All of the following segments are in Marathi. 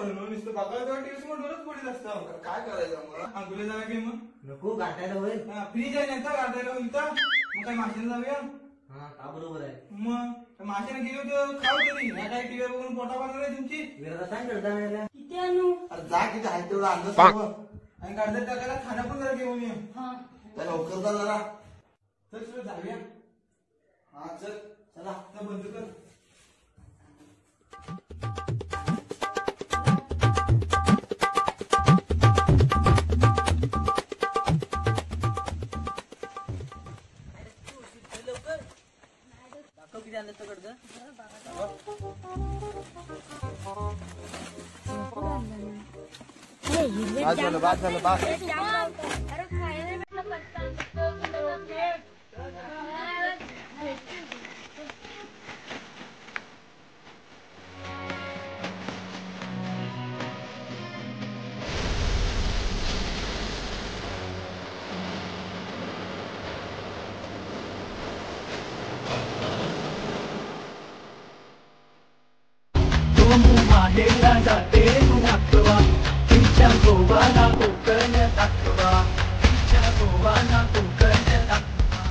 म्हणून नुसतं बघायला तेव्हा टीव्ही समोर डोळच पडत असतं. काय करायचं मग? अंकुले जागा की मग नको गाठायला होईल. फ्रीज आहे नाही गाठायला होईल तर मग काय माशाने जाऊया. हा का बरोबर आहे. मग माशाने गेली होती खाऊ तरी ह्या काय टीव्ही बघून पोटा बनवलं आहे तुमची. विराला सांग गडदा किती आणू? अरे जा किती आहे तेवढा अंदाज सांग. आणि गाडीत टाकायला खाणं पण जरा घेऊन ये. त्या लवकर जा जरा. चल सुद्धा जाऊया. हा चल. चला आता बंद कर. किती आणलं तर गडदा? बाद झालं बाद. माहेला जाते नागवा तिच्या गोवाला कोकण दाखवा तिच्या गोवाला कोकण दाखवा.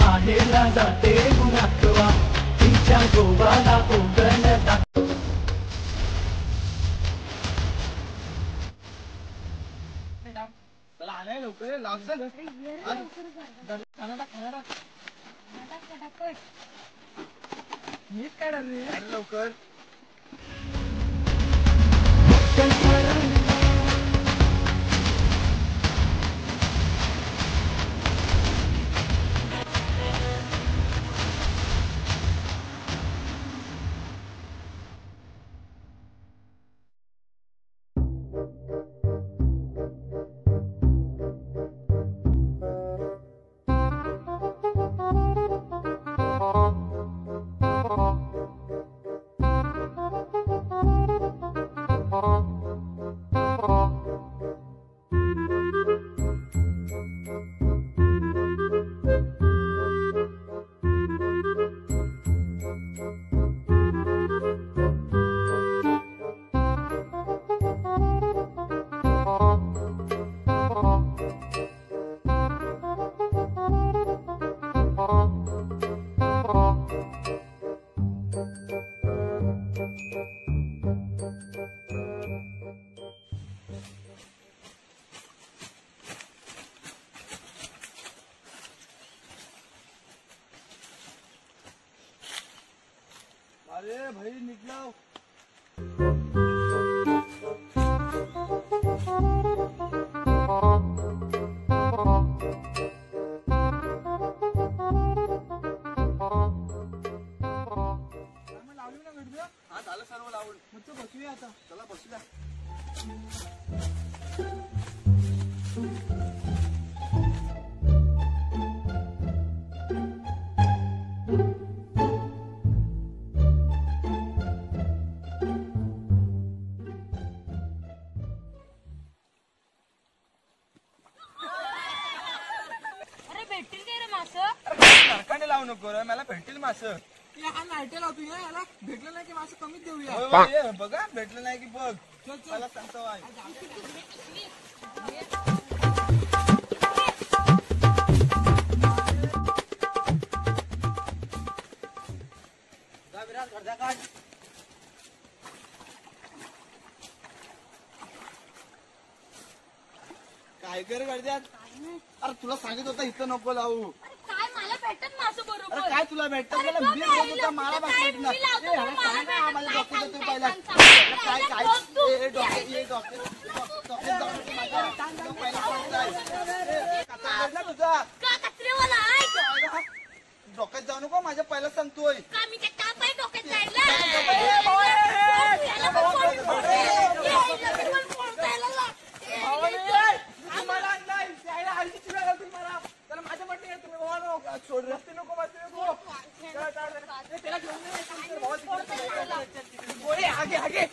माहेला जाते नागवा तिच्या गोवाला कोकण दाखवा. लवकर लागतं मीच काय लवकर. अरे भाई निकलाओ. लावली ना गडद्या. हा झालं सर्व लावून. मग बसूया आता. चला बसूया. लावू नको रे मला भेटतील मास. हा नाईट लावतो याला भेटलं नाही की मास कमीच देऊया. बघा भेटलं नाही की बघ. मला सांगतो काय कर गडद्यात. अरे तुला सांगित होता इथं नको लावू. काय मला भेटत मासं बरोबर. अरे काय तुला भेटत मला बिल होत होता मला भेटत ना. माझ्या डॉक्टर तू पहिला काय काय तुझा डोक्यात जाऊ नको माझ्या पहिला सांगतोय. सोड रस्ते नको आगे आगे.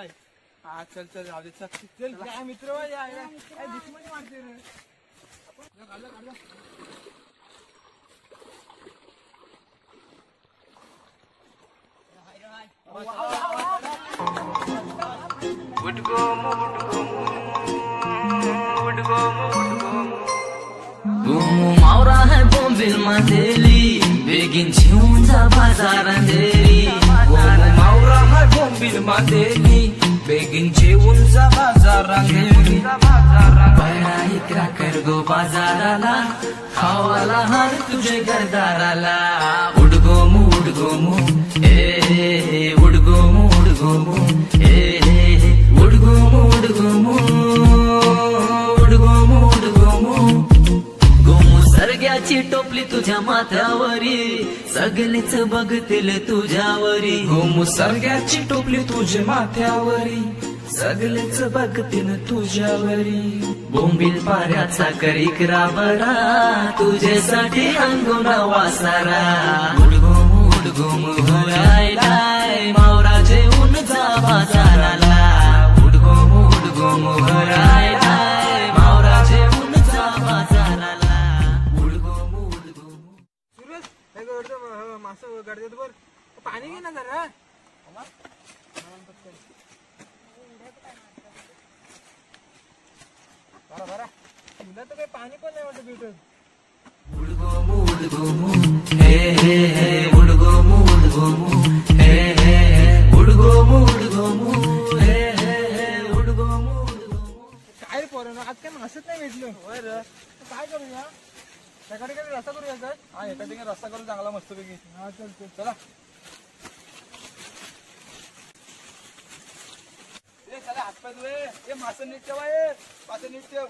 नाही हा चल चल राहू दे चल काय मित्र बाई, या, या. काय दुश्मनी वाटते रे काढलं, काढलं. मावरा है बोंबिल मातेली बेगिन घेऊन जा बाजारांदेरी मावरा है बोंबिल मातेली बेगिन घेऊन जा बाजारांदेरी बाया इकरा कर गो बाजाराला खावाला हार तुझे घरदाराला उडगोमू ए उडगोमू ए उडगोमू सरग्याची टोपली तुझ्या माथ्यावरी सगळेच बघतील तुझ्यावरी गोमू सरग्याची टोपली तुझ्या माथ्यावरी सगळेच बघतील तुझ्यावरी बोंबील पाऱ्याचा करीक राबरा तुझ्यासाठी अंगोना वासारा उडगोमू हरायलाय मावरा जेवून जा बाजाराला उडगोमू हरायलाय मावरा जेवून जा बाजाराला मासं गडदेत बर पाणी घे ना जरा बरा तुला तर काही पाणी पण नाही वाटत भेटत उडगोमू हे उडगोमू हे उडगोमू हे उडगोमू काय पोरांनो आज काय मासच नाही भेटलं बर काय करूया त्याकडे काही रस्ता करूया सर हा एका ठिकाणी रस्ता करू चांगला मस्तपैकी हा चल चला चला हातपाय धुवे मासं नीट ठेवा मासं नीट ठेव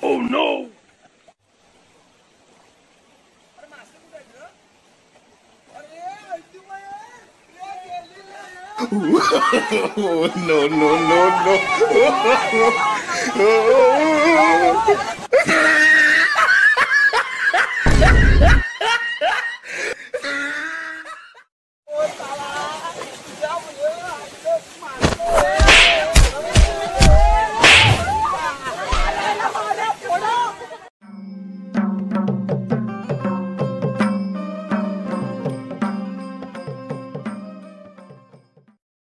Oh no! अरे मासं कुठे आहेत रे? अरे ऐकू No.